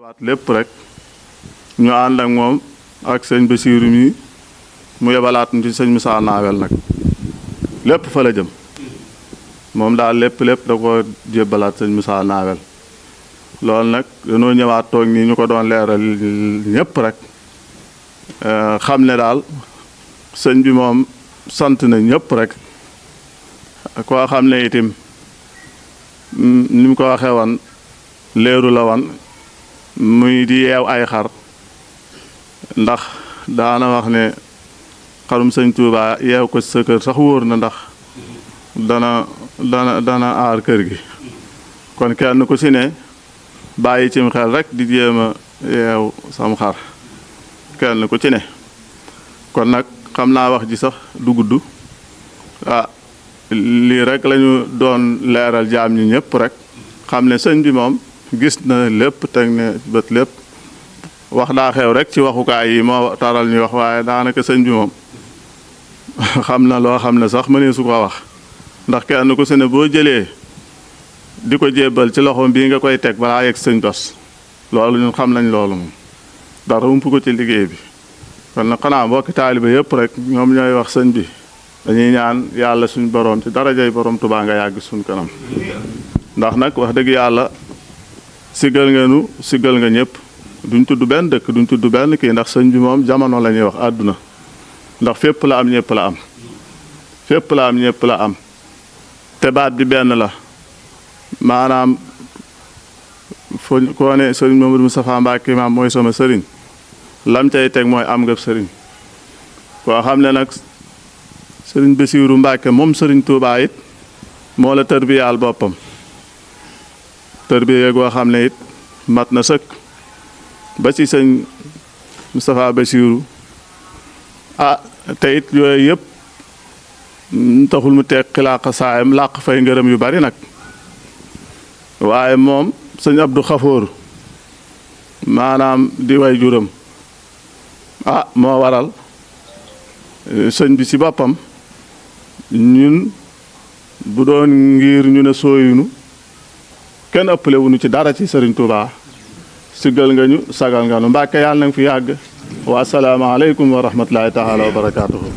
waat lépp rek ñu ànd ak moom ak sëñ Basiiru mi mu yebalaat ñu ci sëñ Moussa Nawel nag lépp fa la jëm moom daal lépp da ko jébbalaat sëñ Moussa Nawel loolu nag dañoo ñëwaat toog nii ñu ko doon leeral ñépp rek xam ne daal sëñ bi moom sant na ñépp rek koo xam ne itam ni mu ko waxee woon leeru la woon muy di yeew ay xar ndax daana wax ne xarum sëñ Tuubaa yeew ko sa kër sax wóor na ndax dana aar kër gi kon kenn ku si ne bàyyi cim xel rek di jéem a yeew sam xar kenn ku ci ne kon nag xam naa wax ji sax du gudd lii rek lañu doon leeral jaam ñi ñëpp rek xam ne sëñ bi moom gis na lépp teg ne bët lépp wax daa xew rek ci waxukaay yi moo taral ñu wax waaye daanaka sëñ bi moom xam na loo xam ne sax mënee su ko wax ndax kenn ku si ne boo jëlee di ko jébbal ci loxoom bii nga koy teg balaa yegg sëñ bos loolu ñun xam nañ loolu moom dara ump ko ci liggéey bi kon nag xanaa mbokki taaliba yëpp rek ñoom ñooy wax sëñ bi dañuy ñaan yàlla suñ borom ci darajay borom Tuubaa nga yàgg suñ kanam ndax nag wax dëgg yàlla siggal nga nu siggal nga ñëpp duñ tudd benn dëkk duñ tudd benn kii ndax sëñ bi moom jamono la ñuy wax àdduna ndax fépp la am ñëpp la am fépp la am ñëpp la am te baat bi benn la maanaam fo koo ne sëriñ Mamadou Moustapha Mbacké maam mooy sama sëriñ lam cay teg mooy am nga sëriñ koo xam ne nag sëriñ Basiiru Mbacké moom sëriñ Tuubaa it moo la tërbiyaal boppam tërbiya goo xam ne it mat na sëkk ba ci sëñ Moustapha Basiiru te it yooyu yëpp taxul mu teg xilaaqa saayam làq fay ngërëm yu bari nag waaye moom sëñ Abdou Xafoor maanaam di way juram moo waral sëñ bi ci boppam ñun bu doon ngir ñu ne sooyunu kenn ëppale wuñu ci dara ci sëriñ Tuubaa siggal nga ñu sagal nga nu Mbàkke yàlla na fi yàgg wa assalaamu aleykum wa rahmatullahi taala wa barakaatuhu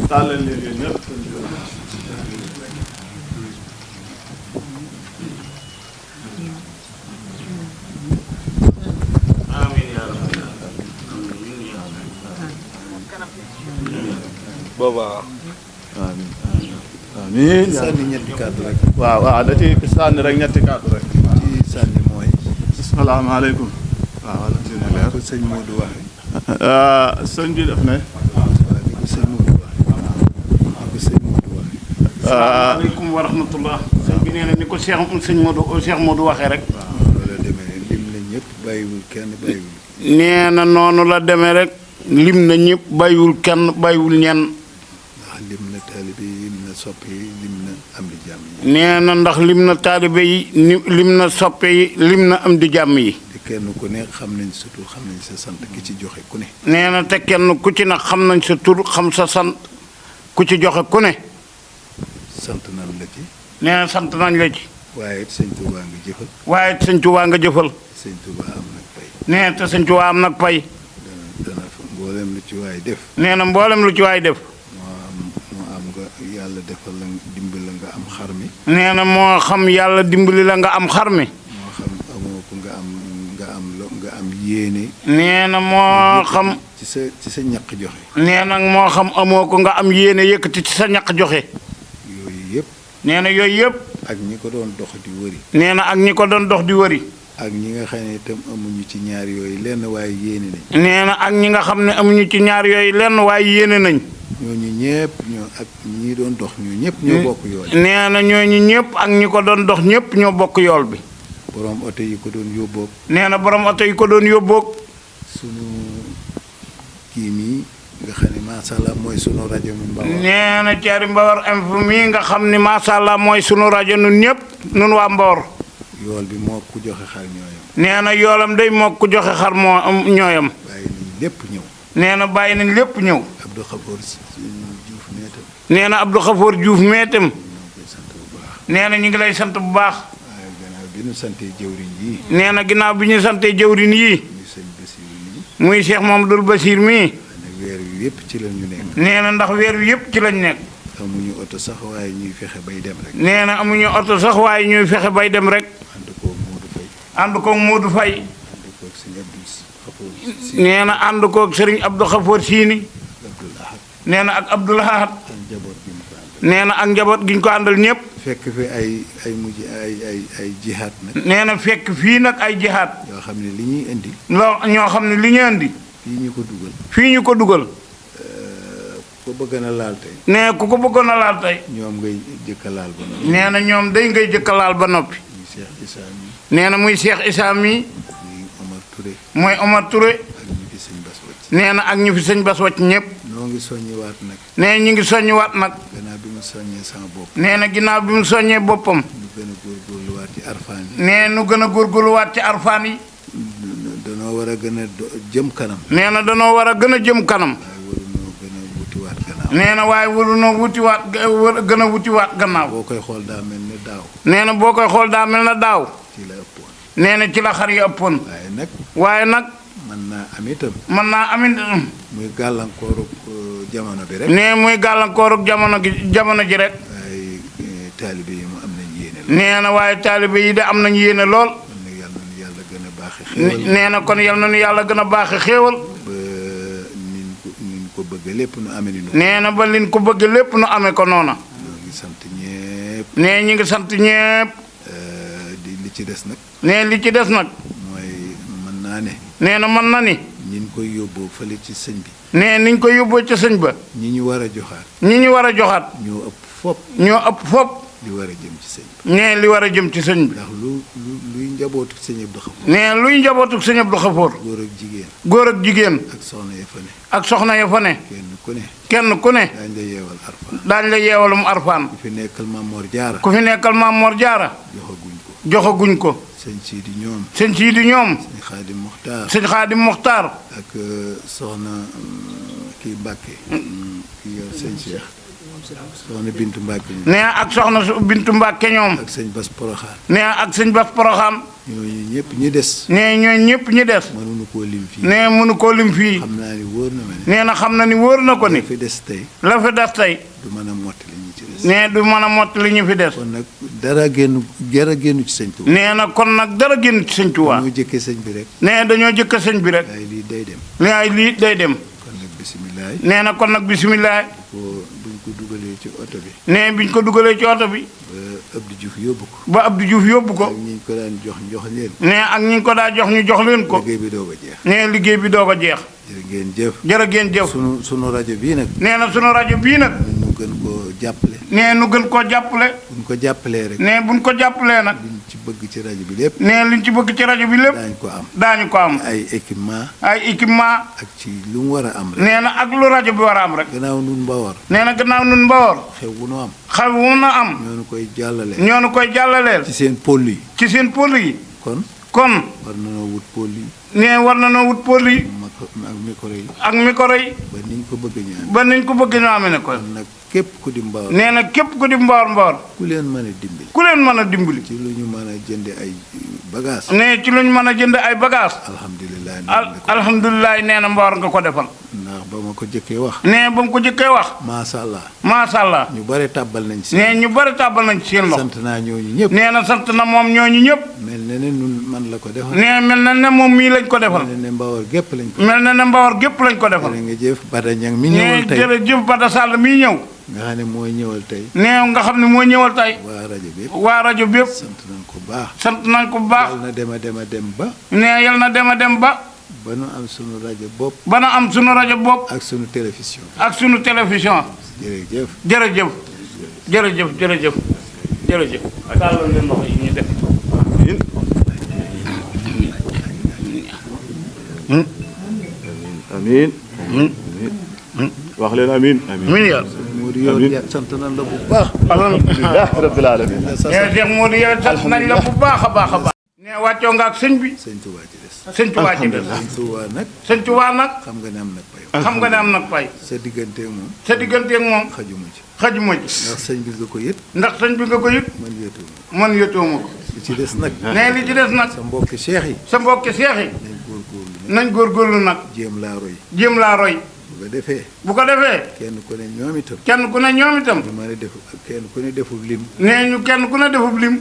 tàllal leen yéen ñëpp booba amiin sànni ñetti kàddu rek. waaw da ci sànni rek ñetti kàddu rek ci sànni mooy. asalaamaaleykum. waaw wala dina leer. ko sëñ Modou waxee. sëñ bi def ne. waaw li ko sëñ Modou waxee. asalaamaaleykum wa rahmatullah. sëñ bi nee na ni ko Cheikh Modou waxee rek. waaw loolu la demee lim na ñëpp bàyyiwul kenn bàyyiwul. nee na noonu la demee rek lim na ñëpp bàyyiwul kenn bàyyiwul ñenn. ndax lim na taalibe yi lim na soppe yi lim na am di jàmm yi. nee na ndax lim na taalibe yi lim na soppe yi lim na am di jàmm yi. te kenn ku ne xam nañ sa tur xam nañ sa sant ki ci joxe ku ne. nee na te kenn ku ci nag xam nañ sa tur xam sa sant ku ci joxe ku ne. sant nañ la ci. nee na sant nañ la ci. waaye it sëñ Tuubaa nga jëfal. waaye sëñ Tuubaa nga jëfal. sëñ Tuubaa am nag pay. nee na te sëñ Tuubaa am nag pay. dana fa mboolem lu ci waay def. nee na mboolem lu ci waay def. moo am nga yàlla defal la dimbali la nga am xar mi. nee na moo xam yàlla dimbali la nga am xar mi. moo xam amoo ko nga am yéene. nee na moo xam. ci sa ñaq joxe. nee na moo xam amoo ko nga am yéene yëkkati ci sa ñaq joxe. yooyu yëpp. nee na yooyu yëpp. ak ñi ko doon dox di wëri. nee na ak ñi ko doon dox di wëri. ak ñi nga xam ne itam amuñu ci ñaar yooyu lenn waaye yéene nañ. nee na ak ñi nga xam ne amuñu ci ñaar yooyu lenn waaye yéene nañ. ñooñu ñëpp ak ñi doon dox ñëpp ñoo bokk yool. nee na ñooñu ñëpp ak ñi ko doon dox ñëpp ñoo bokk yool bi. borom oto yi ko doon yóbboog. nee na borom oto yi ko doon yóbboog. sunu kii mii nga xam ne macha allah mooy sunu rajo mi Mbawar. nee na Thierry Mbawar info mii nga xam ne macha allah mooy sunu rajo nun ñëpp nun waa Mbawar. yool bi moo ku joxe xar ñooyam. nee na yoolam day moo ku joxe xar moo ñooyam. bàyyi nañ lépp ñëw. nee na bàyyi nañ lépp ñëw. Abdou Khafour Diouf meetam. nee na Abdou Khafour Diouf meetam. nee na ñu ngi lay sant bu baax. waaye gannaaw bi ñu santee jëwriñ yii. nee na ginnaaw bi ñu santee jëwriñ yii. muy sëñ Basiir mii. muy Cheikh Mamadou Bachir mii. nag weer wi yëpp ci la ñu nekk. nee na ndax weer wi yëpp ci lañ nekk. amuñu oto sax waaye ñuy fexe bay dem rek. nee na amuñu oto sax waaye ñuy fexe bay dem rek. ànd koog Modou Faye. ànd koog Modou Faye. ànd koog sëñ Abdou Xafoor. nee na ànd koog Serigne Abdou Xafoor Siini. Abdoul Ahad. nee na ak Abdoul Ahad. ak njaboot gi mu ko àndal. nee na ak njaboot gi ñu ko àndal ñëpp. fekk fi ay jihaat nag. nee na fekk fii nag ay jihaat. yoo xam ne li ñuy indi. ñoo xam ne li ñu indi. fii ñu ko dugal. fii ñu ko dugal. ko bëgg na laal tey. nee ku ko bëggoon a laal tey. ñoom ngay jëkka laal ba noppi. nee na ñoom day ngay jëkka laal ba noppi. muy Cheikh Issa mi. nee na muy Cheikh Issa mi. muy Omar Touré. mooy Omar Touré. ak ñi fi sëñ Bass wàcc. nee na ak ñu fi sëñ Bass wàcc ñëpp. noo ngi soññiwaat nag. nee ñu ngi soññiwaat nag. gannaaw bi mu soññee sama bopp. nee na ginnaaw bi mu soññee boppam. ñu gën a góorgóorluwaat ci arfaan yi. nee nu gën a góorgóorluwaat ci arfaan yi. danoo war a gën a jëm kanam. nee na danoo war a gën a jëm kanam. nee na waaye warunoo wutiwaat gën a wutiwaat gannaaw. boo koy xool daa mel ne daaw. nee na boo koy xool daa mel na daaw. ci la ëppoon. nee na ci la xar yi ëppoon. waaye nag. mën naa am itam. mën naa amit. muy gàllankooru jamono bi rek. nee muy gàllankooru jamono ji rek. waaye taalibe yi mu am nañ yéene lool. nee na waaye taalibe yi de am nañ yéene lool. nee na kon yal na nu yàlla gën a baaxe xéewal. ko bëgg lépp nu amee ni nee na ba liñ ko bëgg lépp nu amee ko noona. ñoo ngi sant ñépp. nee ñi ngi sant ñépp. di li ci des nag. nee li ci des nag. mooy mën naa ne. nee na mën na ni. ñi koy yóbboo fële ci sëñ bi. nee niñ koy yóbboo ca sëñ ba. ñi ñu war a joxaat. ñi ñu war a joxaat. ñoo ëpp fop. ñoo ëpp fop. li war a jëm ci sëñ bi. nee li war a jëm ci sëñ bi. ndax luy njabootu sëñ Abdou Xafoor. nee luy njabootu sëñ Abdou Xafoor. góor ak jigéen. góor ak jigéen. ak soxna ya fa ne. ak soxna ya fa ne. kenn ku ne. daañu la yeewal arfaan. daañu la yeewalum arfaan. ku fi nekkal Maam Mor Jaara. ku fi nekkal Maam Mor Jaara. joxaguñ ko. sëñ Sidi ñoom. sëñ Sidi ñoom. sëñ Xaadim Muxtaar. sëñ Xaadim Muxtaar. ak soxna kii Mbàkke. kii yor sëñ Cheikh. soxna Bintu Mbàkke ñoom. nee ak soxna Bintu Mbàkke ñoom. ak sëñ Bas Poroxaan. nee ak sëñ Bas Poroxaan. ñooñu ñëpp ñi des. nee ñooñu ñëpp ñi des. mënuñu koo lim fii. nee mënu koo lim fii. xam naa ni wóor na ma ne. nee na xam na ni wóor na ko ni. la fi des tey. la fi des tey. du mën a mottali ñi ci des. nee du mën a mottali ñu fi des. kon nag dara génn ci sëñ Tuubaa. nee na kon nag dara génn ci sëñ Tuubaa. dañoo jëkkee sëñ bi rek. nee dañoo jëkkee sëñ bi rek. waaye lii day dem. waaye lii day dem. kon nag bisimilah. nee na kon nag bisimilah. buñ ko dugalee ci oto bi. nee biñ ko dugalee ci oto bi. ba Abdou Diouf yóbbu ko. ba Abdou Diouf yóbbu ko. ak ñi ko daan jox leen. nee ak ñi ko daa jox ñu jox leen ko. liggéey bi doog a jeex. nee liggéey bi doog a jeex. jërë ngeen jëf. jërë ngeen jëf. sunu rajo bii nag. nee na sunu rajo bii nag. ñu gën koo jàppale. nee nu gën koo jàppale. buñ ko jàppalee rek. nee buñ ko jàppalee nag. liñ ci bëgg ci rajo bi lépp. nee liñ ci bëgg ci rajo bi lépp. daañu ko am. daañu ko am. ay équipement. ay équipement. ak ci lu mu war a am rek. nee na ak lu rajo bi war a am rek. gannaaw nun Mbawar. nee na gannaaw nun Mbawar. xew wu nu am. xew wu nu am. ñoo nu koy jàllale. ñoo nu koy jàllaleel. ci seen pôle yi. ci seen pôle yi. kon. war na noo wut pôle yi. nee war na noo wut pôle yi. ak micro yi. ak micro yi. ba niñ ko bëgg ñu amee. ba niñ ko bëgg ñu amee ne ko. kon nag képp ku di Mbawar. nee na képp ku di Mbawar. ku leen mën a dimbali. ku leen mën a dimbali. ci lu ñu mën a jënd ay bagages. nee ci lu ñu mën a jënd ay bagages. alhamdulilah. alhamdulilah nee na Mbawar nga ko defal. ndax ba ma ko jëkkee wax. nee ba mu ko jëkkee wax. macha allah. macha allah. ñu bare tàbbal nañ ci. nee ñu bare tàbbal nañ ci seen loxo. sant naa ñooñu ñëpp. nee na sant na moom ñooñu ñëpp. mel na ne nun man la ko defal. nee mel na ne moom mii lañ ko defal. mel na ne Mbawar gépp lañ ko. mel na ne Mbawar gépp lañ ko defal. jërë nga jëf Bada Ñang mi ñëwal tey. nee jërëjëf Bada Sall mii ñëw. nga xam ne mooy ñëwal tey. nee nga xam ne mooy ñëwal tey. waa rajo bi yëpp. waa rajo bi yëpp. sant nañ ko baax. sant nañ ko baax. yal na dem a dem ba. nee yal na dem a dem ba. ba nu am sunu rajo bopp. ba nu am sunu rajo bopp. ak sunu télévision. ak sunu télévision. jërëjëf. jërëjëf. jërëjëf jërëjëf. jërëjëf. tàllal leen loxo yi ñu def. amiin. wax leen amiin. amiin yaa. Modou yow sant nañ la bu baax. alhamdulilah rabbil alamin. nee Cheikh Modou yow sant nañ la bu baax a baax a baax. nee wàccoo nga ak sëñ bi. sëñ Touba ci des. sëñ Touba ci des. sëñ Touba nag. sëñ Touba nag. xam nga ne am nag pay. xam nga ne am nag pay. sa digganteeg moom. sa digganteeg moom. xajuma ci. xajuma ci. ndax sëñ bi nga ko yët. ndax sëñ bi nga ko yët. man yëtuma. man yëtoo ma ko. li ci des nag. nee li ci des nag. sa mbokki seex yi. sa mbokki seex yi. nañ góorgóorlu nag. nañ góorgóorlu nag. jéem laa roy. jéem laa roy. bu ko defee. bu ko defee. kenn ku ne ñoom itam. kenn ku ne ñoom itam. ñu mën a def kenn ku ne deful lim. nee ñu kenn ku ne defub lim.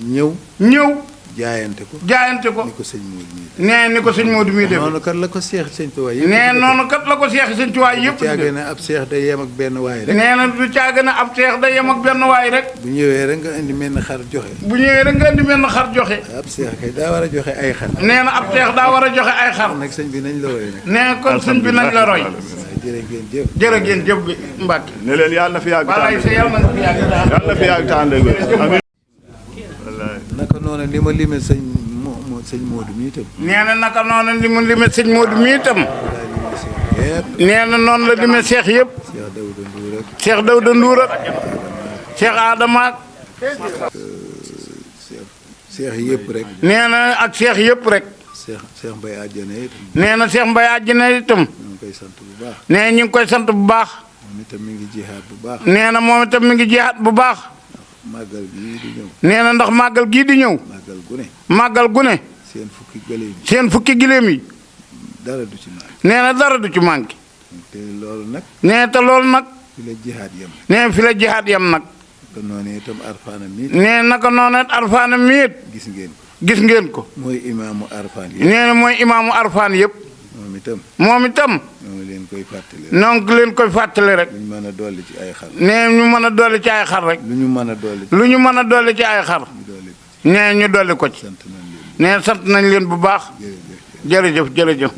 ñëw. ñëw. jaayante ko. jaayante ko. ni ko sëñ Modou mii def. nee ni ko sëñ Modou mii def. noonu kat la ko seex sëñ Tuubaa yëpp. nee noonu kat la ko seex sëñ Tuubaa yëpp. bu caagee ne ab seex day yem ak benn waay rek. nee na du caaga na ab seex day yem ak benn waay rek. bu ñëwee rek nga indi mel ni xar joxe. bu ñëwee rek nga indi benn xar joxe. ab seex kay daa war a joxe ay xar. nee na ab seex daa war a joxe ay xar. nag sëñ bi nañ la roy nag. nee kon sëñ bi nañ la roy. waaye jërë ngeen jëf. jërë ngeen jëf bi Mbàkke. ne leen yàlla na fi yàgg walaay sa yàlla na fi yàgg daal. yàlla na fi yàgg tànn ak wér. amiin. naka noonu li ma limee sëñ Modou mii itam. nee na naka noonu li mu limee sëñ Modou mii itam. nee na noonu la limee seex yëpp. Cheikh Daouda Ndour ak. Cheikh Adama ak. seex yëpp rek. nee na ak seex yëpp rek. Cheikh Mbaye àjjana itam. nee na Cheikh Mbaye àjjana itam. ñu ngi koy sant bu baax. nee ñu ngi koy sant bu baax. moom itam mi ngi jihaat bu baax. nee na moom itam mi ngi jihaat bu baax. màggal gii di ñëw. nee na ndax màggal gii di ñëw. màggal gu ne. màggal gu ne. seen fukki gëléem yi. seen fukki giléem yi. dara du ci manqué. nee na dara du ci manqué. te loolu nag. nee te loolu nag. fi la jihaat yem. nee fi la jihaat yem nag. te noonu itam arfaana mi. nee naka noonu it arfaana miit. gis ngeen ko. gis ngeen ko. mooy imaamu arfaan yi. nee na mooy imaamu arfaan yëpp. moom itam. moom itam. ñoo ngi leen koy fàttali. noo ngi leen koy fàttali rek. lu ñu mën a dolli ci ay xar. nee ñu mën a dolli ci ay xar rek. lu ñu mën a dolli. lu ñu mën a dolli ci ay xar. ñu dolli ko. nee ñu dolli ko ci. sant nañ leen. nee sant nañ leen bu baax. jërëjëf. jërëjëf jërëjëf.